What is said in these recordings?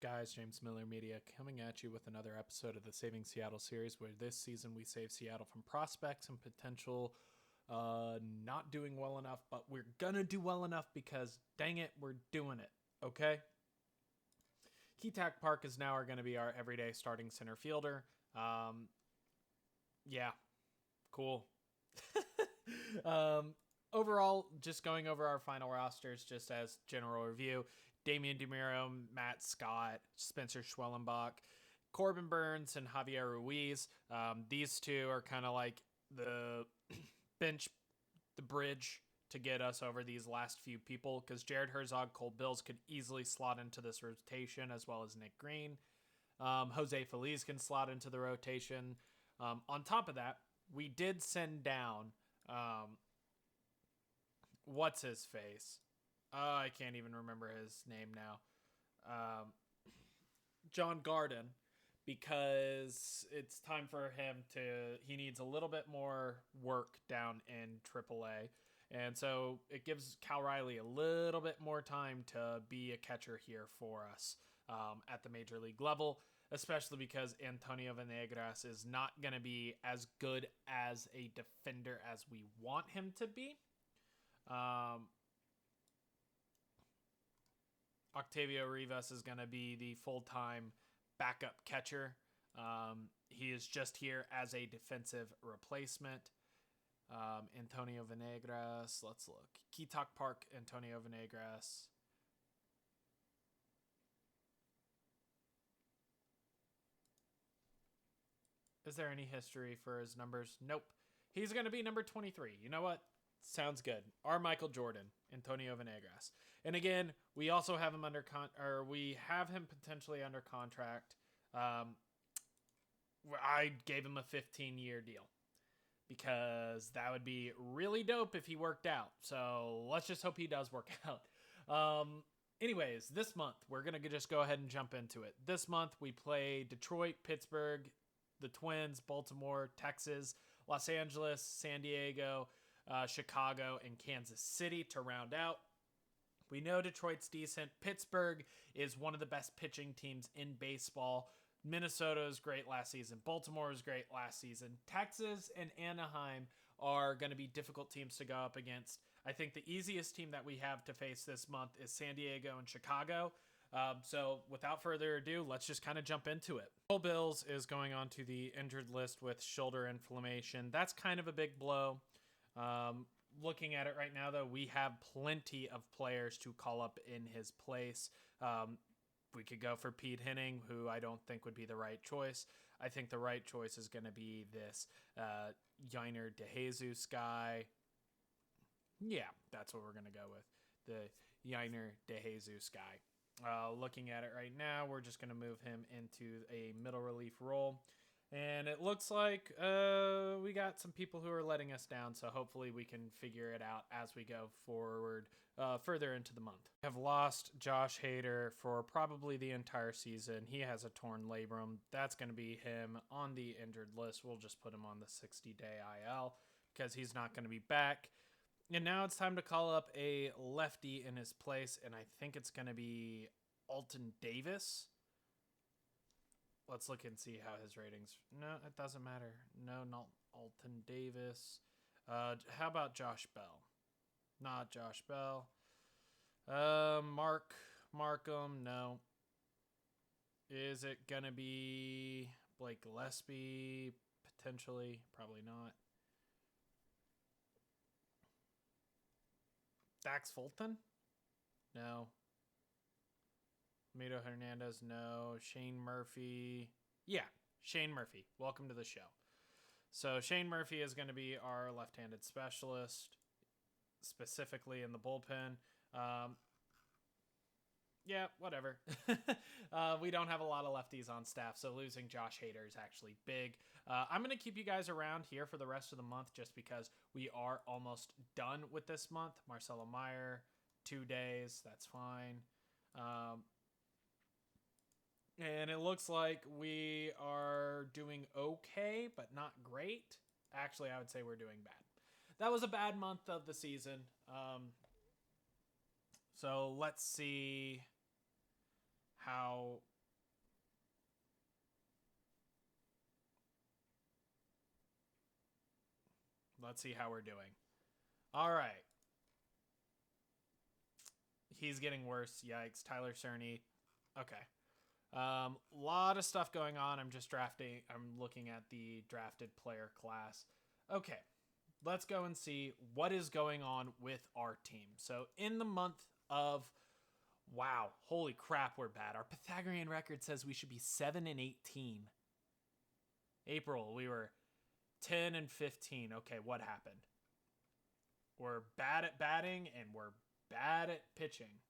Guys, James Miller Media coming at you with another episode of the Saving Seattle series, where this season we save Seattle from prospects and potential not doing well enough, but we're gonna do well enough because dang it, we're doing it. Okay? Keatak Park is now going to be our everyday starting center fielder. Yeah, cool. Overall, just going over our final rosters, just as general review: Damian DeMiro, Matt Scott, Spencer Schwellenbach, Corbin Burns, and Javier Ruiz. These two are kind of like the bench, the bridge to get us over these last few people, because Jared Herzog, Cole Bills could easily slot into this rotation, as well as Nick Green. Jose Feliz can slot into the rotation. On top of that, we did send down what's his face? I can't even remember his name now. John Garden, because it's time for him he needs a little bit more work down in AAA. And so it gives Cal Riley a little bit more time to be a catcher here for us at the major league level, especially because Antonio Venegas is not going to be as good as a defender as we want him to be. Octavio Rivas is going to be the full-time backup catcher. He is just here as a defensive replacement. Antonio Venegas, let's look. Keatak Park, Antonio Venegas. Is there any history for his numbers? Nope. He's going to be number 23. You know what? Sounds good. Our Michael Jordan, Antonio Venegas. And again, we also have him we have him potentially under contract. I gave him a 15-year deal because that would be really dope if he worked out. So let's just hope he does work out. Anyways, this month, we're going to just go ahead and jump into it. This month, we play Detroit, Pittsburgh, the Twins, Baltimore, Texas, Los Angeles, San Diego, Chicago, and Kansas City to round out. We know Detroit's decent. Pittsburgh is one of the best pitching teams in baseball. Minnesota is great last season. Baltimore is great last season. Texas and Anaheim are going to be difficult teams to go up against. I think the easiest team that we have to face this month is San Diego and Chicago. So without further ado, let's just kind of jump into it. Cole Bills is going on to the injured list with shoulder inflammation. That's kind of a big blow. Looking at it right now, though, we have plenty of players to call up in his place. We could go for Pete Henning, who I don't think would be the right choice. I think the right choice is going to be this Yainer DeJesus guy. Yeah, that's what we're going to go with. The Yainer DeJesus guy. Looking at it right now, we're just going to move him into a middle relief role. And it looks like we got some people who are letting us down, so hopefully we can figure it out as we go forward further into the month. We have lost Josh Hader for probably the entire season. He has a torn labrum. That's going to be him on the injured list. We'll just put him on the 60-day IL because he's not going to be back. And now it's time to call up a lefty in his place, and I think it's going to be Alton Davis. Let's look and see how his ratings... No, it doesn't matter. No, not Alton Davis. How about Josh Bell? Not Josh Bell. Markham, no. Is it going to be Blake Gillespie? Potentially. Probably not. Dax Fulton? No. Mito Hernandez, no. Shane Murphy. Yeah, Shane Murphy. Welcome to the show. So Shane Murphy is going to be our left-handed specialist, specifically in the bullpen. Yeah, whatever. We don't have a lot of lefties on staff, so losing Josh Hader is actually big. I'm going to keep you guys around here for the rest of the month just because we are almost done with this month. Marcelo Meyer, 2 days. That's fine. And it looks like we are doing okay, but not great. Actually, I would say we're doing bad. That was a bad month of the season. So let's see how Let's see how we're doing. All right. He's getting worse. Yikes. Tyler Cerny. Okay. Lot of stuff going on. I'm looking at the drafted player class. Okay. Let's go and see what is going on with our team. So in the month of, wow, holy crap, we're bad. Our Pythagorean record says we should be 7-18. April, we were 10-15. Okay, what happened? We're bad at batting and we're bad at pitching.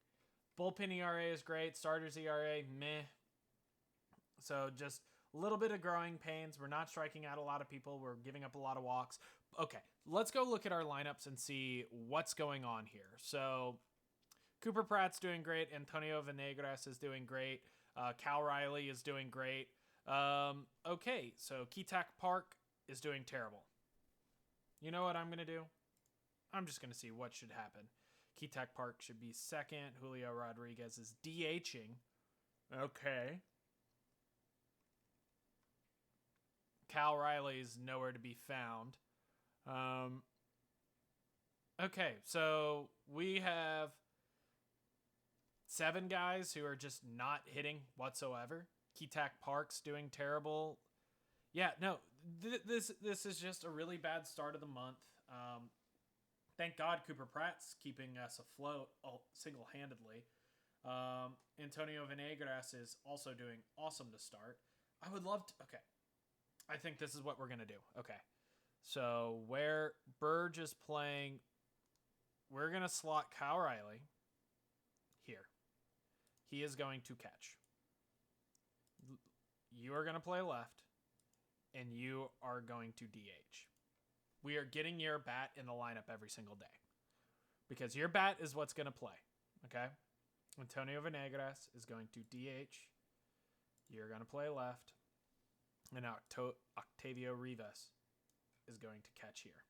Bullpen ERA is great. Starters ERA, meh. So just a little bit of growing pains. We're not striking out a lot of people. We're giving up a lot of walks. Okay, let's go look at our lineups and see what's going on here. So Cooper Pratt's doing great. Antonio Venegras is doing great. Cal Riley is doing great. Okay, so Ketak Park is doing terrible. You know what I'm going to do? I'm just going to see what should happen. Ketak Park should be second. Julio Rodriguez is DHing. Okay. Cal Riley's nowhere to be found. Okay, so we have 7 guys who are just not hitting whatsoever. Ketak Park's doing terrible. Yeah, no, this is just a really bad start of the month. Thank God Cooper Pratt's keeping us afloat single-handedly. Antonio Venegras is also doing awesome to start. I would love to... Okay. I think this is what we're going to do. Okay. So where Burge is playing, we're going to slot Kyle Riley here. He is going to catch. You are going to play left, and you are going to DH. We are getting your bat in the lineup every single day because your bat is what's going to play. Okay. Antonio Venegras is going to DH. You're going to play left. And Octavio Rivas is going to catch here.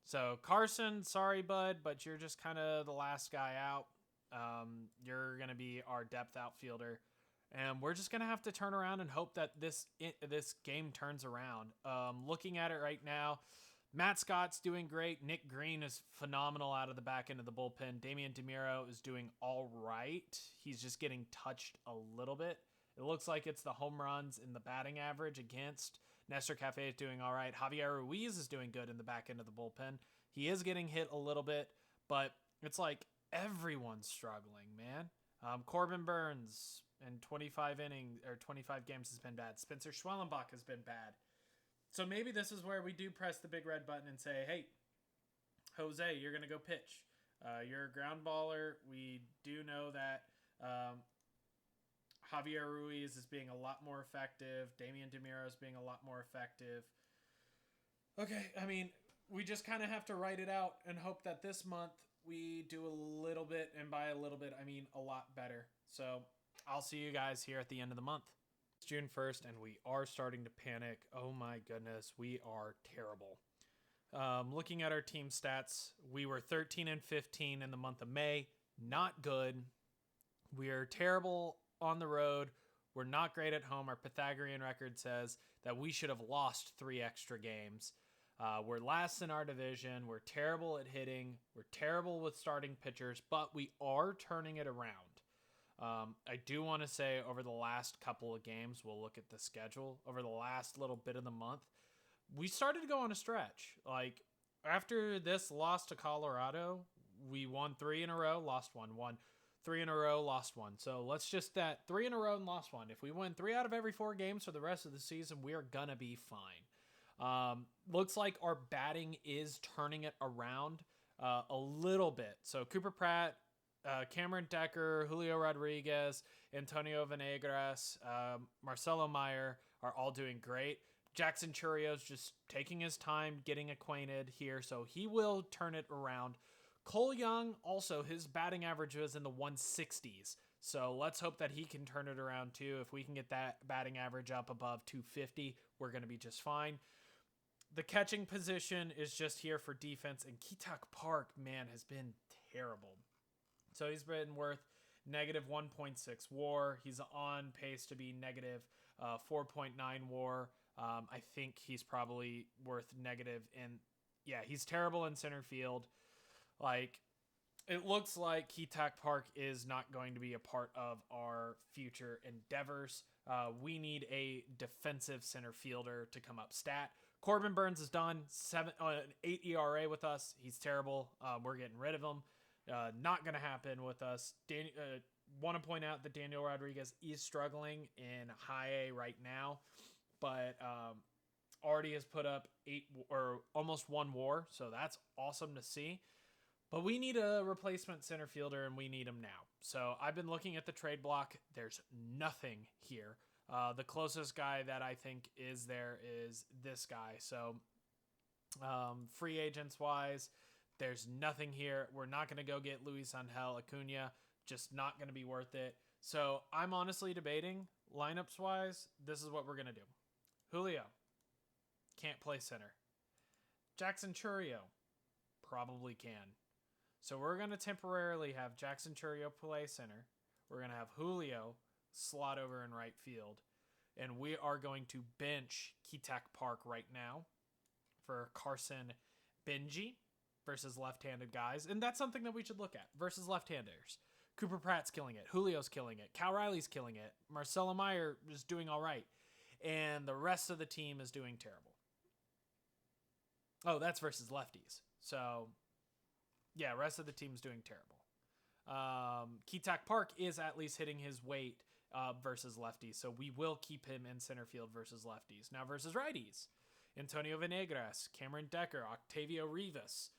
So Carson, sorry, bud, but you're just kind of the last guy out. You're going to be our depth outfielder. And we're just going to have to turn around and hope that this game turns around. Looking at it right now, Matt Scott's doing great. Nick Green is phenomenal out of the back end of the bullpen. Damian DeMiro is doing all right. He's just getting touched a little bit. It looks like it's the home runs in the batting average against. Nestor Cafe is doing all right. Javier Ruiz is doing good in the back end of the bullpen. He is getting hit a little bit, but it's like everyone's struggling, man. Corbin Burns in 25 games has been bad. Spencer Schwellenbach has been bad. So maybe this is where we do press the big red button and say, hey, Jose, you're going to go pitch. You're a ground baller. We do know that Javier Ruiz is being a lot more effective. Damian DeMiro is being a lot more effective. Okay, I mean, we just kind of have to write it out and hope that this month we do a little bit, and by a little bit, I mean a lot better. So I'll see you guys here at the end of the month. It's June 1st, and we are starting to panic. Oh my goodness, we are terrible. Looking at our team stats, we were 13-15 in the month of May. Not good. We are terrible on the road. We're not great at home. Our Pythagorean record says that we should have lost 3 extra games. We're last in our division. We're terrible at hitting. We're terrible with starting pitchers, but we are turning it around. I do want to say over the last couple of games, we'll look at the schedule. Over the last little bit of the month, we started to go on a stretch. Like after this loss to Colorado, we won 3 in a row, lost 1, won 3 in a row, lost 1. So let's just that 3 in a row and lost 1. If we win 3 out of every 4 games for the rest of the season, we are going to be fine. Looks like our batting is turning it around a little bit. So Cooper Pratt, Cameron Decker, Julio Rodriguez, Antonio Venegras, Marcelo Meyer are all doing great. Jackson Churrio's just taking his time getting acquainted here, so he will turn it around. Cole Young, also, his batting average was in the 160s. So let's hope that he can turn it around too. If we can get that batting average up above 250, we're going to be just fine. The catching position is just here for defense, and Ketak Park, man, has been terrible. So he's been worth negative 1.6 WAR. He's on pace to be negative 4.9 WAR. I think he's probably worth negative in. Yeah, he's terrible in center field. Like, it looks like Ketak Park is not going to be a part of our future endeavors. We need a defensive center fielder to come up stat. Corbin Burns is done. 8 ERA with us. He's terrible. We're getting rid of him. Not going to happen with us. Want to point out that Daniel Rodriguez is struggling in high A right now, but already has put up 8 or almost 1 WAR, so that's awesome to see. But we need a replacement center fielder, and we need him now. So I've been looking at the trade block. There's nothing here. The closest guy that I think is there is this guy. So free agents-wise, there's nothing here. We're not going to go get Luis Angel Acuna. Just not going to be worth it. So I'm honestly debating, lineups-wise, this is what we're going to do. Julio, can't play center. Jackson Chourio, probably can. So we're going to temporarily have Jackson Chourio play center. We're going to have Julio slot over in right field. And we are going to bench Ketak Park right now for Carson Benji versus left-handed guys. And that's something that we should look at versus left-handers. Cooper Pratt's killing it. Julio's killing it. Cal Riley's killing it. Marcelo Meyer is doing all right. And the rest of the team is doing terrible. Oh, that's versus lefties. So, yeah, rest of the team's doing terrible. Ketak Park is at least hitting his weight versus lefties, so we will keep him in center field versus lefties. Now versus righties, Antonio Venegas, Cameron Decker, Octavio Rivas.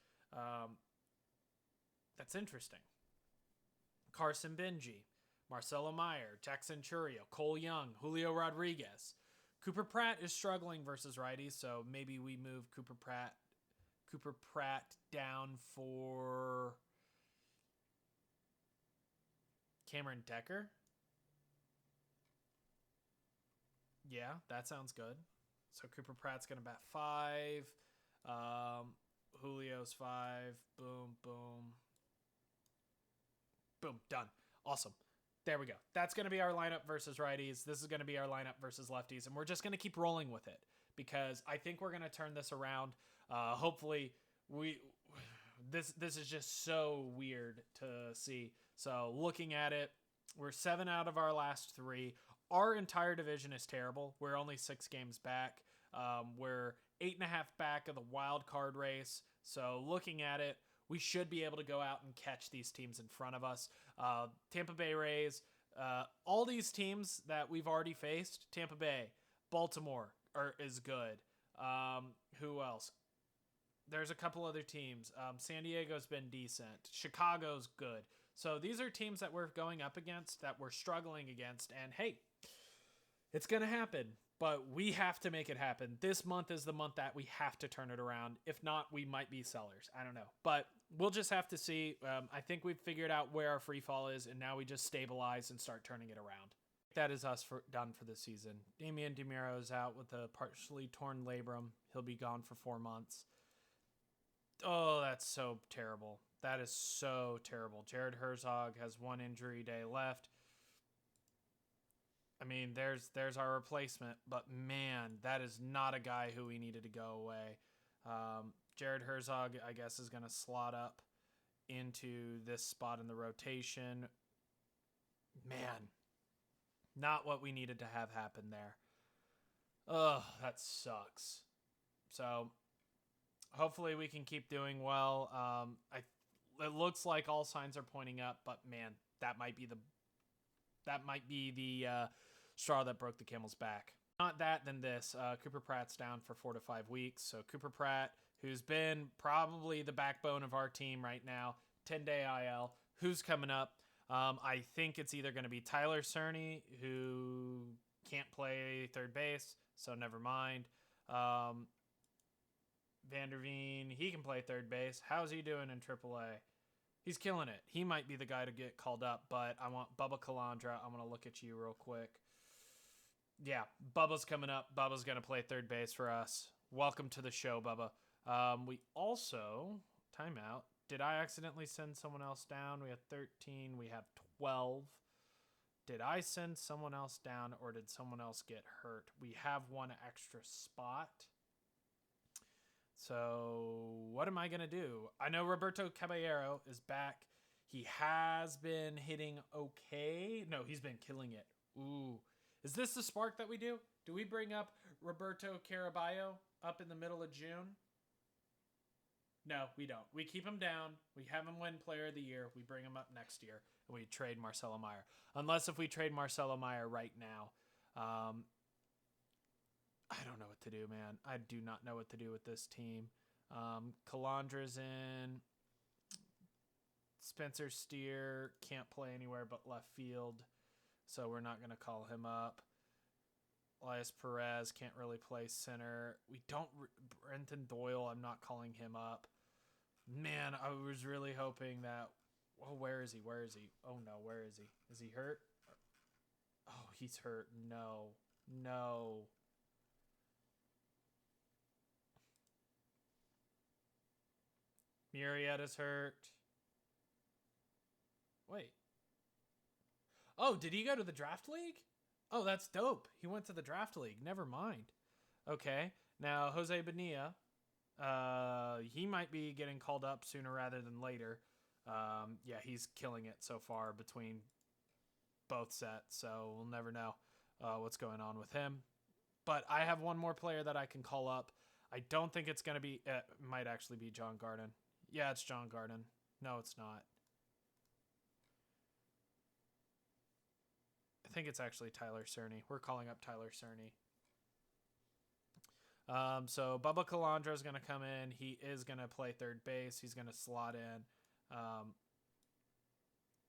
That's interesting. Carson Benji, Marcelo Meyer, Jackson Chourio, Cole Young, Julio Rodriguez. Cooper Pratt is struggling versus righties, so maybe we move Cooper Pratt down for Cameron Decker. Yeah, that sounds good. So Cooper Pratt's going to bat 5. Julio's 5. Boom, boom. Boom, done. Awesome. There we go. That's going to be our lineup versus righties. This is going to be our lineup versus lefties. And we're just going to keep rolling with it because I think we're going to turn this around. Hopefully, this is just so weird to see. So looking at it, we're 7 out of our last 3. Our entire division is terrible. We're only 6 games back. We're 8.5 back of the wild card race. So looking at it, we should be able to go out and catch these teams in front of us. Tampa Bay Rays, all these teams that we've already faced, Tampa Bay, Baltimore is good. Who else? There's a couple other teams. San Diego's been decent. Chicago's good. So these are teams that we're going up against, that we're struggling against. And hey, it's going to happen. But we have to make it happen. This month is the month that we have to turn it around. If not, we might be sellers. I don't know. But we'll just have to see. I think we've figured out where our free fall is, and now we just stabilize and start turning it around. That is us done for this season. Damian DeMiro is out with a partially torn labrum. He'll be gone for 4 months. Oh, that's so terrible. That is so terrible. Jared Herzog has 1 injury day left. I mean, there's our replacement, but man, that is not a guy who we needed to go away. Jared Herzog, I guess, is going to slot up into this spot in the rotation. Man, not what we needed to have happen there. Ugh, that sucks. So hopefully we can keep doing well. It looks like all signs are pointing up, but man, that might be the straw that broke the camel's back. Not that, then this. Cooper Pratt's down for 4 to 5 weeks. So Cooper Pratt, who's been probably the backbone of our team right now, 10-day IL. Who's coming up? I think it's either going to be Tyler Cerny, who can't play third base, so never mind. Vanderveen, he can play third base. How's he doing in AAA? He's killing it. He might be the guy to get called up, but I want Bubba Calandra. I'm going to look at you real quick. Yeah, Bubba's coming up. Bubba's going to play third base for us. Welcome to the show, Bubba. We also, timeout. Did I accidentally send someone else down? We have 13. We have 12. Did I send someone else down or did someone else get hurt? We have one extra spot. So what am I going to do? I know Roberto Caballero is back. He has been hitting okay. No, he's been killing it. Ooh. Is this the spark that we do? Do we bring up Roberto Caraballo up in the middle of June? No, we don't. We keep him down. We have him win Player of the Year. We bring him up next year, and we trade Marcelo Meyer. Unless if we trade Marcelo Meyer right now. I don't know what to do, man. I do not know what to do with this team. Calandra's in. Spencer Steer can't play anywhere but left field, so we're not going to call him up. Elias Perez can't really play center. We don't... Brenton Doyle, I'm not calling him up. Man, I was really hoping that... Oh, where is he? Where is he? Oh, no, where is he? Is he hurt? Oh, he's hurt. No. No. Murrietta's hurt. Wait. Oh, did he go to the draft league? Oh, that's dope. He went to the draft league. Never mind. Okay. Now, Jose Bonilla, he might be getting called up sooner rather than later. Yeah, he's killing it so far between both sets, so we'll never know what's going on with him. But I have one more player that I can call up. I don't think it's going to be... It might actually be John Garden. Yeah, it's John Garden. No, it's not. I think it's actually Tyler Cerny. We're calling up Tyler Cerny. So Bubba Calandra is going to come in. He is going to play third base. He's going to slot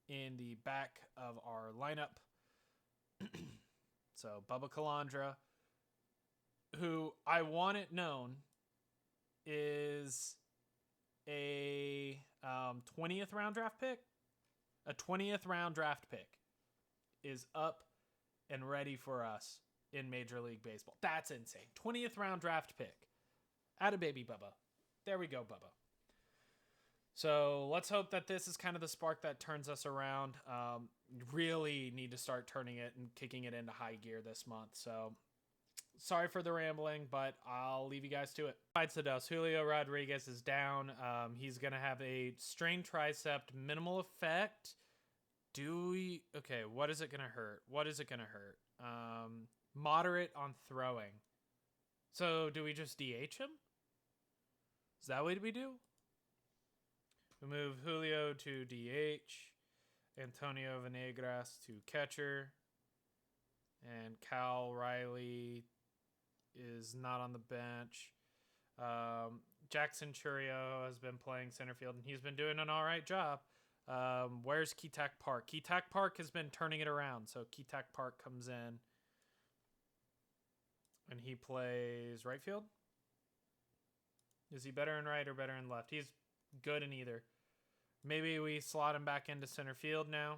in the back of our lineup. So Bubba Calandra, who I want it known is a 20th round draft pick. A 20th round draft pick is up and ready for us in Major League Baseball. That's insane. 20th round draft pick. Atta baby Bubba. There we go, Bubba. So let's hope that this is kind of the spark that turns us around. Really need to start turning it and kicking it into high gear this month. So sorry for the rambling, but I'll leave you guys to it. Besides the dust, Julio Rodriguez is down. He's going to have a strained tricep, minimal effect. Okay, what is it going to hurt? What is it going to hurt? Moderate on throwing. So do we just DH him? Is that what we do? We move Julio to DH. Antonio Venegas to catcher. And Cal Riley is not on the bench. Jackson Churio has been playing center field, and he's been doing an all right job. Where's Ketak Park? Ketak Park has been turning it around. So Ketak Park comes in, and he plays right field. Is he better in right or better in left? He's good in either. Maybe we slot him back into center field now.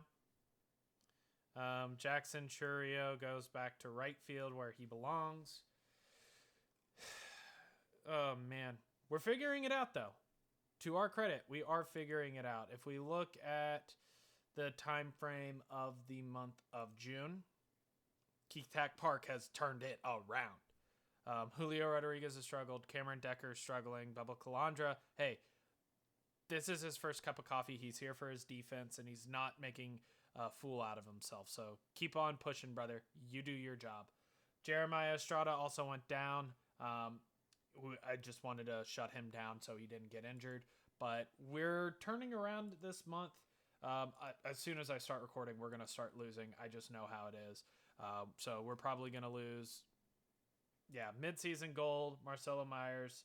Jackson Churio goes back to right field where he belongs. Oh, man. We're figuring it out, though. To our credit, we are figuring it out. If we look at the time frame of the month of June, Ketak Park has turned it around. Julio Rodriguez has struggled. Cameron Decker is struggling. Bubba Calandra, hey, this is his first cup of coffee. He's here for his defense, and he's not making a fool out of himself. So keep on pushing, brother. You do your job. Jeremiah Estrada also went down. I just wanted to shut him down so he didn't get injured. But we're turning around this month. As soon as I start recording, we're going to start losing. I just know how it is. So we're probably going to lose. Yeah, midseason goal. Marcelo Myers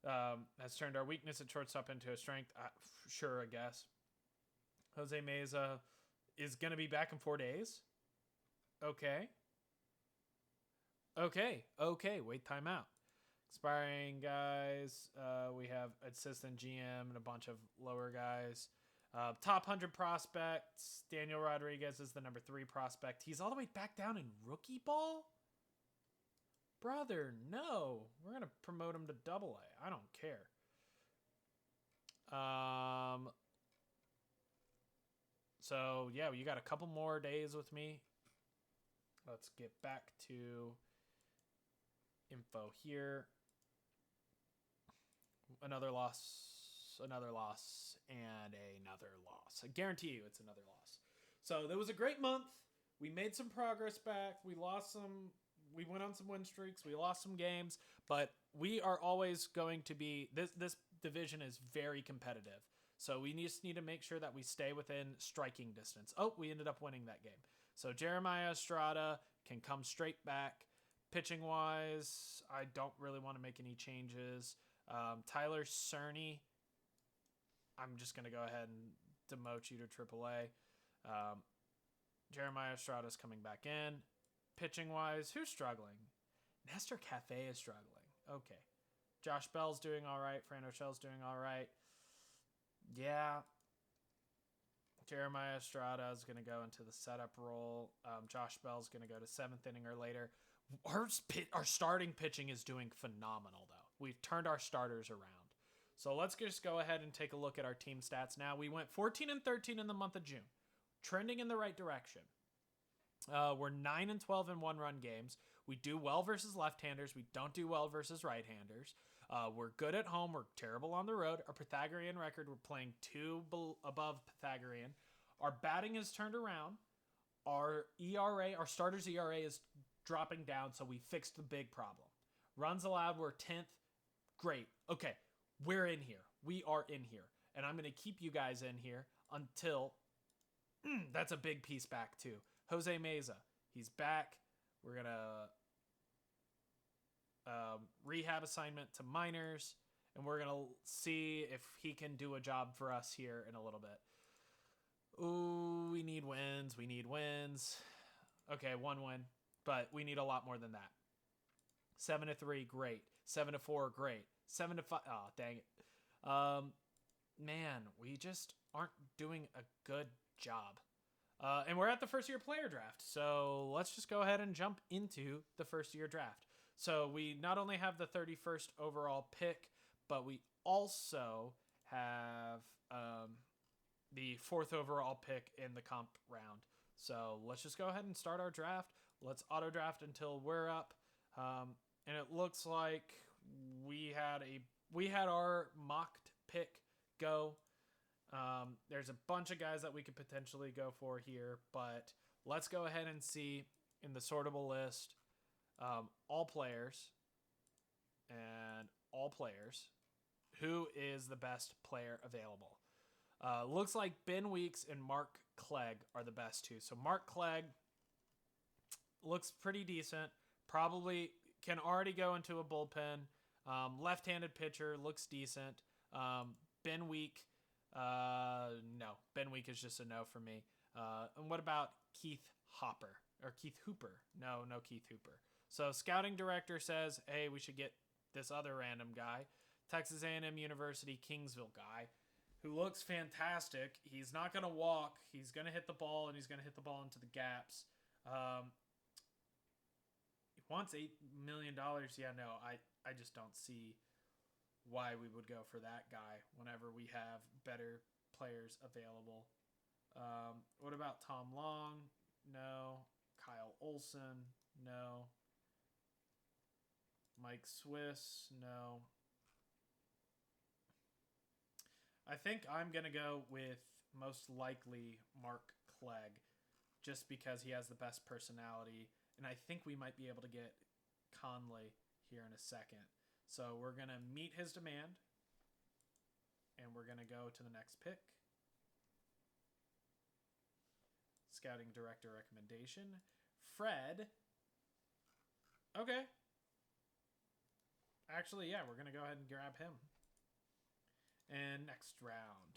has turned our weakness at shortstop into a strength. Sure, I guess. Jose Meza is going to be back in 4 days. Okay. Wait, timeout. Expiring guys. We have assistant GM and a bunch of lower guys. Top 100 prospects. Daniel Rodriguez is the number 3 prospect. He's all the way back down in rookie ball? Brother, no. We're going to promote him to double A. I don't care. So, yeah, you got a couple more days with me. let's get back to info here. Another loss, and another loss. I guarantee you it's another loss. So there was a great month. We made some progress back. We went on some win streaks. We lost some games, but we are always going to be, this division is very competitive. So we just need to make sure that we stay within striking distance. Oh, we ended up winning that game. So Jeremiah Estrada can come straight back. Pitching wise, I don't really want to make any changes. Tyler Cerny, I'm just going to go ahead and demote you to AAA. Jeremiah Estrada's coming back in. Pitching wise, who's struggling? Nestor Cafe is struggling. Okay. Josh Bell's doing all right. Fran O'Shell's doing all right. Yeah. Jeremiah Estrada is going to go into the setup role. Josh Bell's going to go to 7th inning or later. Our starting pitching is doing phenomenal, though. We've turned our starters around. So let's just go ahead and take a look at our team stats now. We went 14-13 in the month of June, trending in the right direction. We're 9-12 in one-run games. We do well versus left-handers. We don't do well versus right-handers. We're good at home. We're terrible on the road. Our Pythagorean record, we're playing 2 above Pythagorean. Our batting is turned around. Our ERA, our starter's ERA is dropping down, so we fixed the big problem. Runs allowed, we're 10th. Great. Okay, we're in here. We are in here. And I'm going to keep you guys in here until... that's a big piece back, too. Jose Meza, he's back. We're going to rehab assignment to minors, and we're going to see if he can do a job for us here in a little bit. Ooh, we need wins. Okay, 1 win, but we need a lot more than that. 7-3, great. 7-4, great. 7-5, oh, dang it. Man, we just aren't doing a good job. And we're at the first year player draft. So let's just go ahead and jump into the first year draft. So we not only have the 31st overall pick, but we also have the 4th overall pick in the comp round. So let's just go ahead and start our draft. Let's auto draft until we're up. And it looks like we had our mocked pick go. There's a bunch of guys that we could potentially go for here, but let's go ahead and see in the sortable list all players who is the best player available. Looks like Ben Weeks and Mark Clegg are the best two. So Mark Clegg looks pretty decent. Probably can already go into a bullpen. Left-handed pitcher, looks decent. Ben Week, no. Ben Week is just a no for me. And what about Keith Hooper? No Keith Hooper. So scouting director says, hey, we should get this other random guy. Texas A&M University Kingsville guy who looks fantastic. He's not going to walk. He's going to hit the ball, and he's going to hit the ball into the gaps. He wants $8 million. Yeah, no, I just don't see why we would go for that guy whenever we have better players available. What about Tom Long? No. Kyle Olson? No. Mike Swiss? No. I think I'm going to go with most likely Mark Clegg just because he has the best personality. And I think we might be able to get Conley here in a second. So we're going to meet his demand. And we're going to go to the next pick. Scouting director recommendation. Fred. Okay. Actually, yeah, we're going to go ahead and grab him. And next round.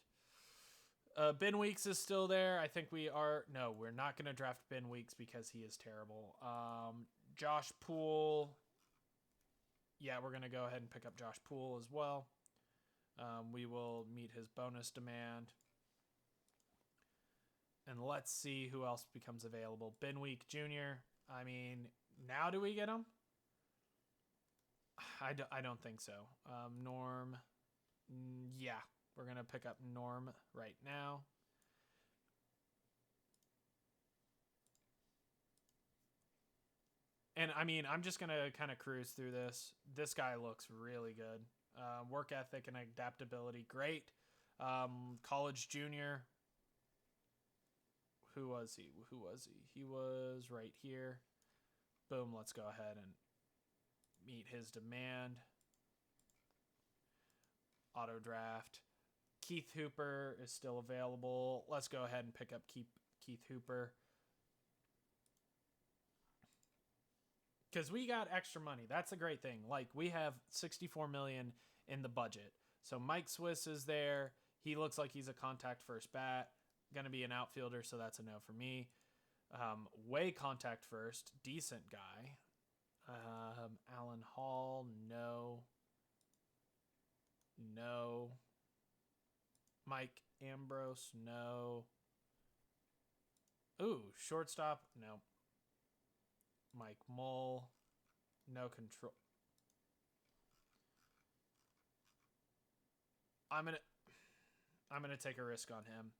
Ben Weeks is still there. I think we're not going to draft Ben Weeks because he is terrible. Josh Poole. Yeah, we're going to go ahead and pick up Josh Poole as well. We will meet his bonus demand. And let's see who else becomes available. Ben Week Jr. I mean, now do we get him? I don't think so. Norm. Yeah, we're going to pick up Norm right now. And I mean, I'm just going to kind of cruise through this. This guy looks really good. Work ethic and adaptability, great. College junior. Who was he? He was right here. Boom, let's go ahead and meet his demand. Auto draft. Keith Hooper is still available. Let's go ahead and pick up Keith Hooper. Because we got extra money. That's a great thing. Like, we have $64 million in the budget. So Mike Swiss is there. He looks like he's a contact first bat. Going to be an outfielder, so that's a no for me. Way contact first. Decent guy. Alan Hall, no. No. Mike Ambrose, no. Ooh, shortstop, no. Mike Mull, no control. I'm gonna take a risk on him.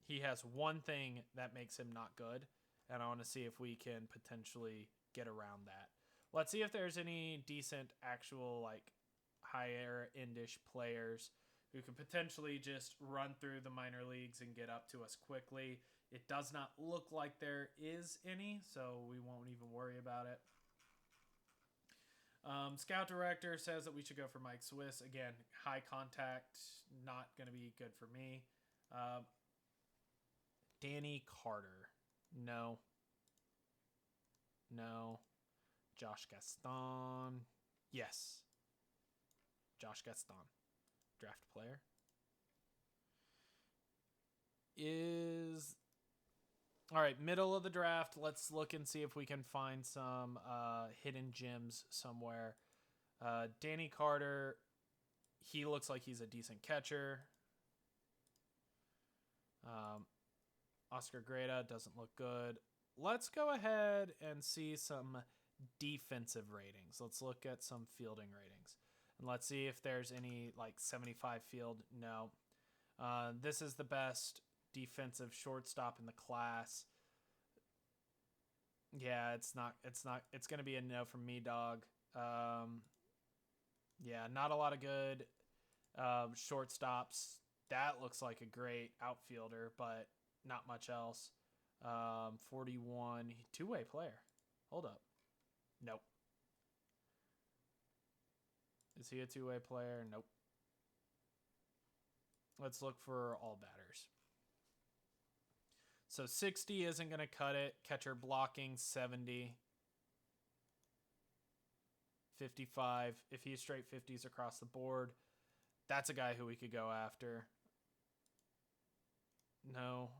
He has one thing that makes him not good, and I want to see if we can potentially get around that. Let's see if there's any decent actual like higher endish players who could potentially just run through the minor leagues and get up to us quickly. It does not look like there is any, so we won't even worry about it. Scout director says that we should go for Mike Swiss. Again, high contact, not going to be good for me. Danny Carter. No. No. Josh Gaston. Yes. Josh Gaston. Draft player. All right, middle of the draft. Let's look and see if we can find some hidden gems somewhere. Danny Carter, he looks like he's a decent catcher. Oscar Greda doesn't look good. Let's go ahead and see some defensive ratings. Let's look at some fielding ratings. And let's see if there's any like 75 field. No. This is the best defensive shortstop in the class. Yeah, it's going to be a no from me, dog. Yeah, not a lot of good shortstops. That looks like a great outfielder, but not much else. 41, two-way player. Hold up. Nope. Is he a two-way player? Nope. Let's look for all batters. So 60 isn't going to cut it. Catcher blocking, 70. 55. If he's straight 50s across the board, that's a guy who we could go after. No.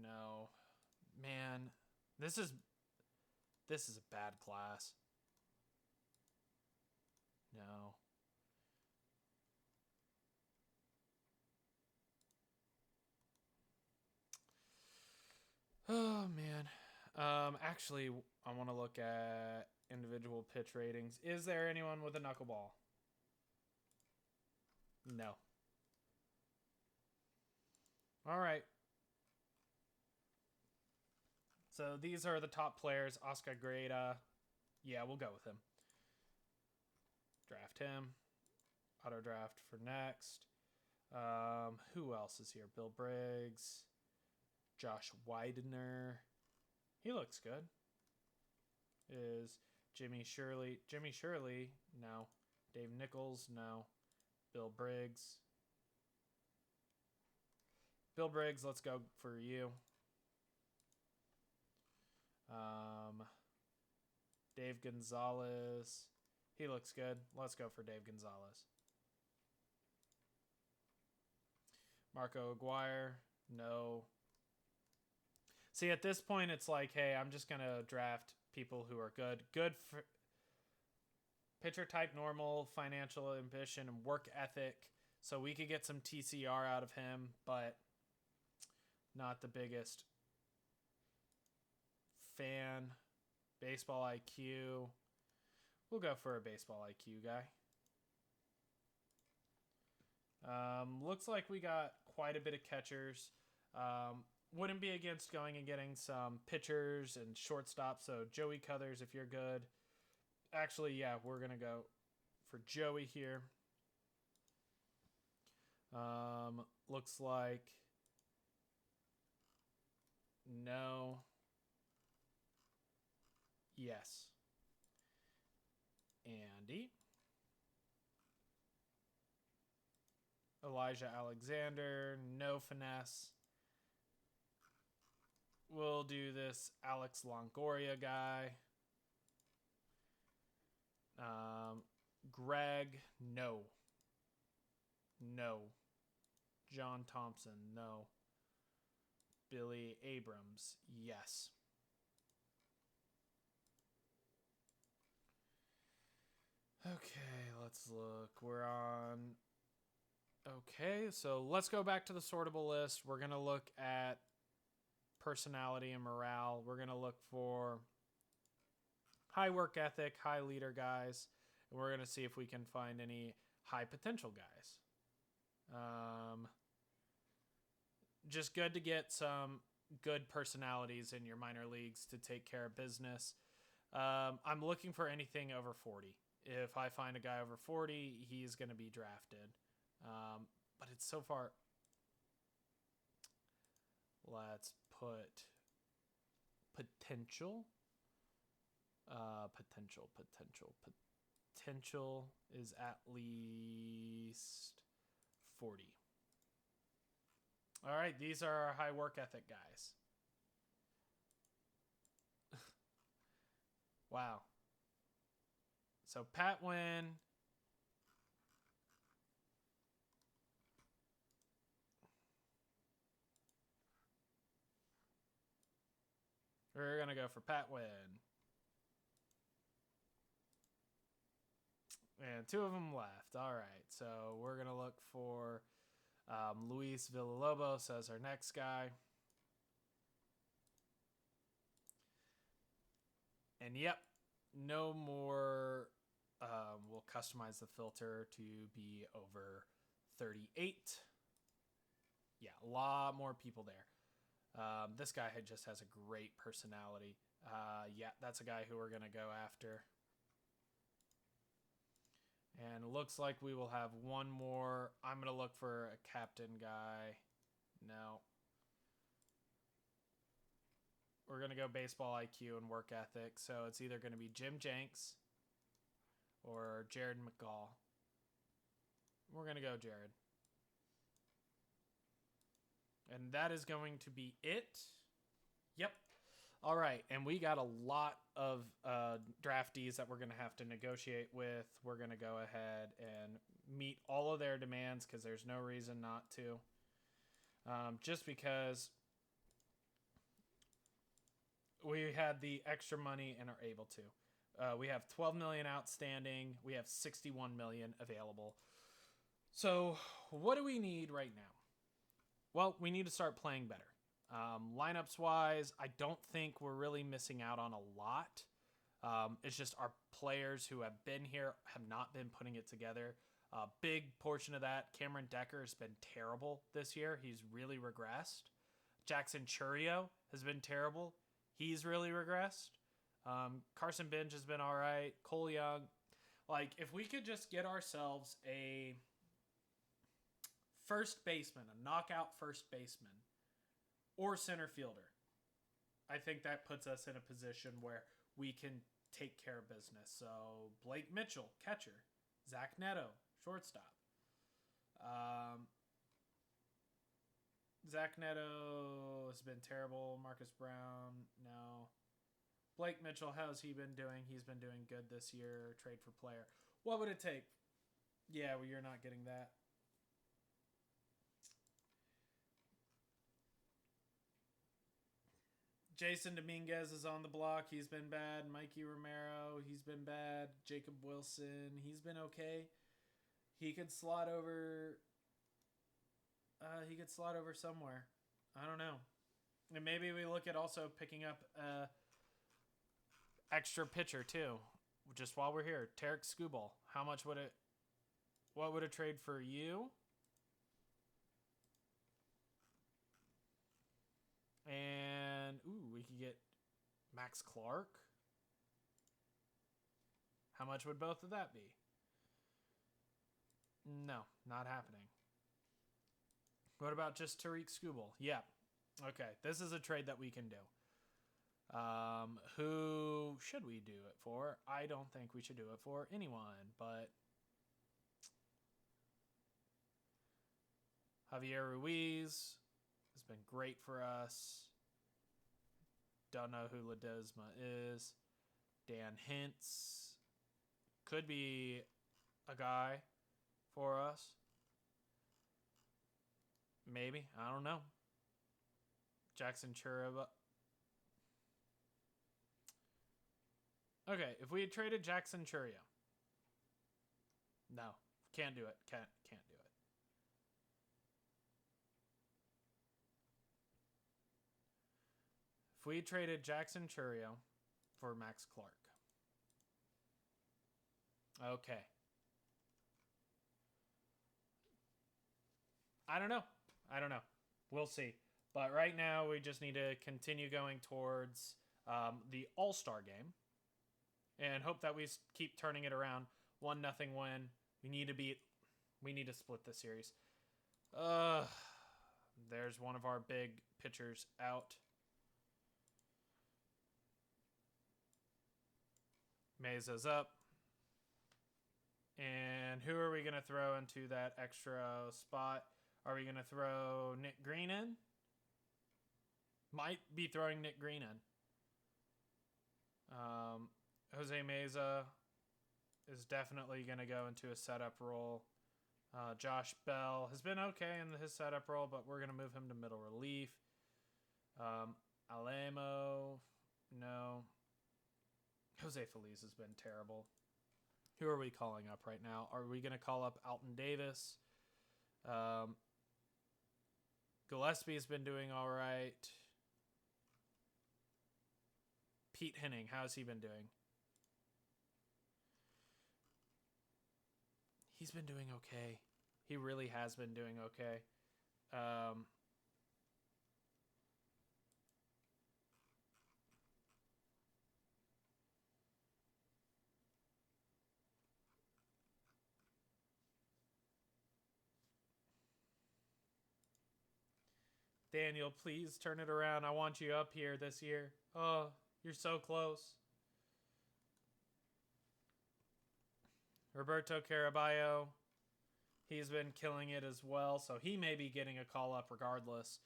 No. Man, this is a bad class. No. Oh, man. Actually, I want to look at individual pitch ratings. Is there anyone with a knuckleball? No. All right. So these are the top players. Oscar Greda. Yeah, we'll go with him. Draft him. Auto draft for next. Who else is here? Bill Briggs. Josh Widener. He looks good. Is Jimmy Shirley. Jimmy Shirley, no. Dave Nichols, no. Bill Briggs. Bill Briggs, let's go for you. Dave Gonzalez. He looks good. Let's go for Dave Gonzalez. Marco Aguirre, no. See, at this point, it's like, hey, I'm just going to draft people who are good. Good for pitcher type, normal, financial ambition, and work ethic. So we could get some TCR out of him, but not the biggest fan. Baseball IQ. We'll go for a baseball IQ guy. Looks like we got quite a bit of catchers. Wouldn't be against going and getting some pitchers and shortstops. So Joey Cuthers, if you're good. Actually, yeah, we're going to go for Joey here. Looks like no. Yes. Andy. Elijah Alexander, no finesse. We'll do this Alex Longoria guy. Greg, no. No. John Thompson, no. Billy Abrams, yes. Okay, let's look. We're on... Okay, so let's go back to the sortable list. We're going to look at personality and morale. We're going to look for high work ethic, high leader guys. And we're going to see if we can find any high potential guys. Just good to get some good personalities in your minor leagues to take care of business. I'm looking for anything over 40. If I find a guy over 40, he's going to be drafted. But it's so far. Let's put potential. Potential is at least 40. All right, these are our high work ethic guys. Wow. So Pat Wynn. We're going to go for Pat Wynn. And two of them left. All right. So we're going to look for Luis Villalobos as our next guy. And yep, no more. We'll customize the filter to be over 38. Yeah, a lot more people there. This guy just has a great personality. Yeah, that's a guy who we're going to go after. And it looks like we will have one more. I'm going to look for a captain guy. No. We're going to go baseball IQ and work ethic. So it's either going to be Jim Jenks or Jared McGall. We're going to go Jared. And that is going to be it. Yep. All right. And we got a lot of draftees that we're going to have to negotiate with. We're going to go ahead and meet all of their demands because there's no reason not to. Just because we had the extra money and are able to. We have 12 million outstanding. We have 61 million available. So what do we need right now? Well, we need to start playing better. Lineups wise, I don't think we're really missing out on a lot. It's just our players who have been here have not been putting it together. A big portion of that, Cameron Decker has been terrible this year. He's really regressed. Jackson Churio has been terrible. He's really regressed. Carson Bench has been all right. Cole Young. Like, if we could just get ourselves a first baseman, a knockout first baseman, or center fielder, I think that puts us in a position where we can take care of business. So Blake Mitchell, catcher. Zach Neto, shortstop. Zach Neto has been terrible. Marcus Brown, no. Blake Mitchell, how's he been doing? He's been doing good this year. Trade for player. What would it take? Yeah, well, you're not getting that. Jason Dominguez is on the block. He's been bad. Mikey Romero, he's been bad. Jacob Wilson, he's been okay. He could slot over. He could slot over somewhere. I don't know. And maybe we look at also picking up extra pitcher too, just while we're here. Tarek Skubal. How much would it? What would it trade for you? And, ooh, we could get Max Clark. How much would both of that be? No, not happening. What about just Tariq Skubal? Yeah. Okay, this is a trade that we can do. Who should we do it for? I don't think we should do it for anyone, but Javier Ruiz has been great for us. Don't know who Ledesma is. Dan Hintz could be a guy for us. Maybe. I don't know. Jackson Churaba. Okay, if we had traded Jackson Churio. No, can't do it. Can't do it. If we traded Jackson Churio for Max Clark. Okay. I don't know. We'll see. But right now, we just need to continue going towards the All-Star game. And hope that we keep turning it around. 1-0 win. We need to split the series. There's one of our big pitchers out. Mesa's up. And who are we going to throw into that extra spot? Are we going to throw Nick Green in? Might be throwing Nick Green in. Jose Meza is definitely going to go into a setup role. Josh Bell has been okay in his setup role, but we're going to move him to middle relief. Alamo, no. Jose Feliz has been terrible. Who are we calling up right now? Are we going to call up Alton Davis? Gillespie's been doing all right. Pete Henning, how's he been doing? He's been doing okay. He really has been doing okay. Daniel, please turn it around. I want you up here this year. Oh, you're so close. Roberto Caraballo, he's been killing it as well, so he may be getting a call up regardless.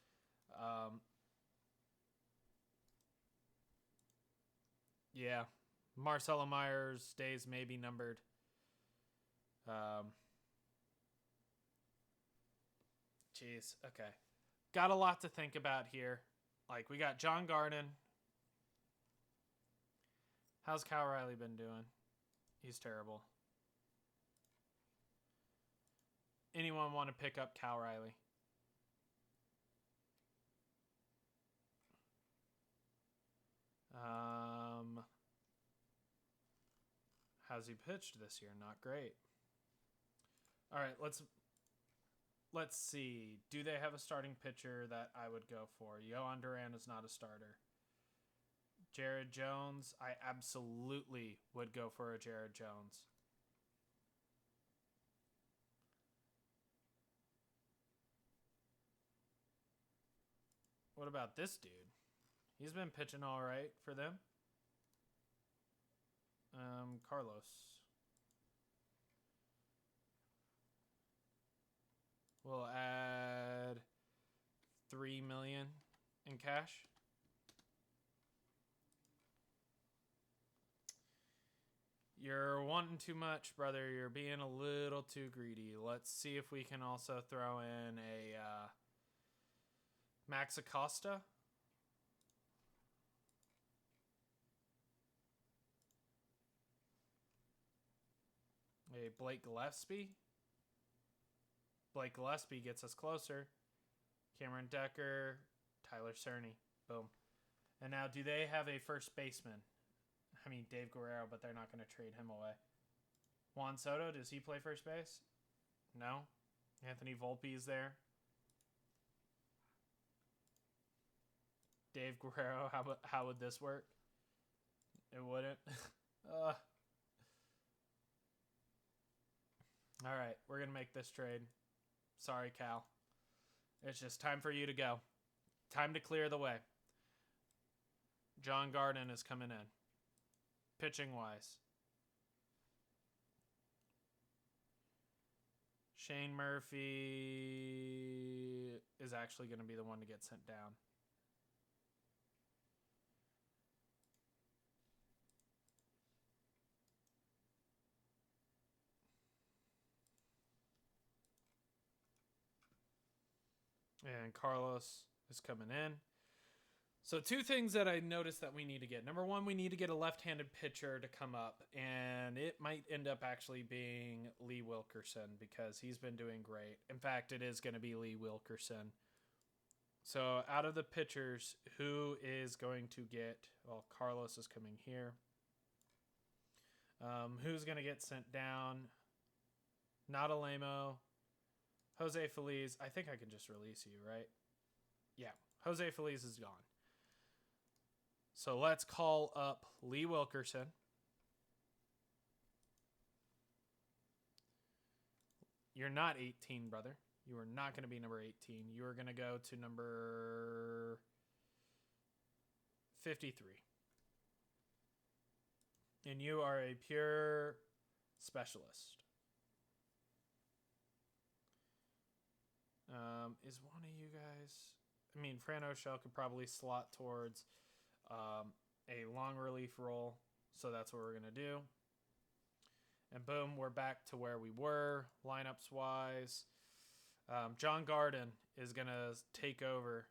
Yeah, Marcelo Myers' days may be numbered. Jeez, okay. Got a lot to think about here. Like, we got John Garden. How's Cal Riley been doing? He's terrible. Anyone want to pick up Cal Riley? How's he pitched this year? Not great. All right, let's see. Do they have a starting pitcher that I would go for? Yohan Duran is not a starter. Jared Jones, I absolutely would go for a Jared Jones. What about this dude? He's been pitching all right for them. Carlos. We'll add $3 million in cash. You're wanting too much, brother. You're being a little too greedy. Let's see if we can also throw in a Max Acosta. A Blake Gillespie. Blake Gillespie gets us closer. Cameron Decker, Tyler Cerny. Boom. And now, do they have a first baseman? I mean, Dave Guerrero, but they're not going to trade him away. Juan Soto, does he play first base? No. Anthony Volpe is there. Dave Guerrero, how would this work? It wouldn't. All right, we're going to make this trade. Sorry, Cal. It's just time for you to go. Time to clear the way. John Garden is coming in. Pitching wise. Shane Murphy is actually going to be the one to get sent down. And Carlos is coming in. So 2 things that I noticed that we need to get. Number 1, we need to get a left-handed pitcher to come up. And it might end up actually being Lee Wilkerson because he's been doing great. In fact, it is going to be Lee Wilkerson. So out of the pitchers, who is going to get... Well, Carlos is coming here. Who's going to get sent down? Not Alemo. Jose Feliz. I think I can just release you, right? Yeah. Jose Feliz is gone. So let's call up Lee Wilkerson. You're not 18, brother. You are not going to be number 18. You are going to go to number 53. And you are a pure specialist. Is one of you guys... I mean, Fran O'Shell could probably slot towards a long relief role. So that's what we're going to do. And boom, we're back to where we were, lineups-wise. John Garden is going to take over.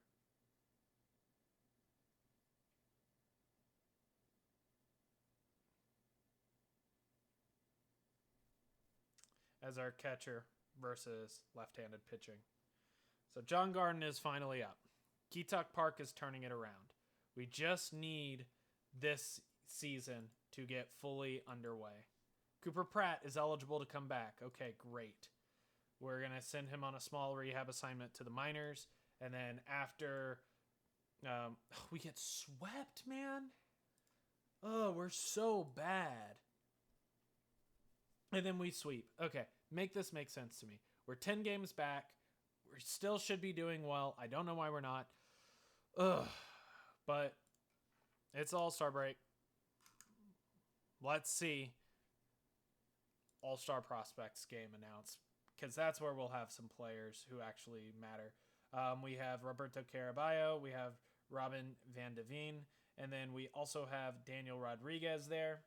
As our catcher versus left-handed pitching. So John Garden is finally up. Ketuck Park is turning it around. We just need this season to get fully underway. Cooper Pratt is eligible to come back. Okay, great. We're going to send him on a small rehab assignment to the minors. And then after we get swept, man. Oh, we're so bad. And then we sweep. Okay, make this make sense to me. We're 10 games back. We still should be doing well. I don't know why we're not. Ugh. But it's All-Star break. Let's see All-Star Prospects game announced. Because that's where we'll have some players who actually matter. We have Roberto Caraballo. We have Robin Van de Veen. And then we also have Daniel Rodriguez there.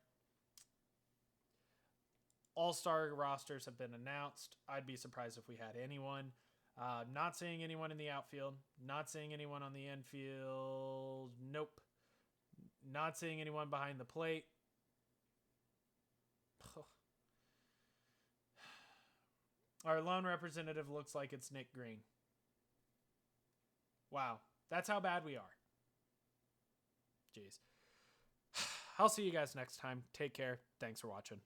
All-Star rosters have been announced. I'd be surprised if we had anyone. Not seeing anyone in the outfield. Not seeing anyone on the infield. Nope. Not seeing anyone behind the plate. Our lone representative looks like it's Nick Green. Wow. That's how bad we are. Jeez. I'll see you guys next time. Take care. Thanks for watching.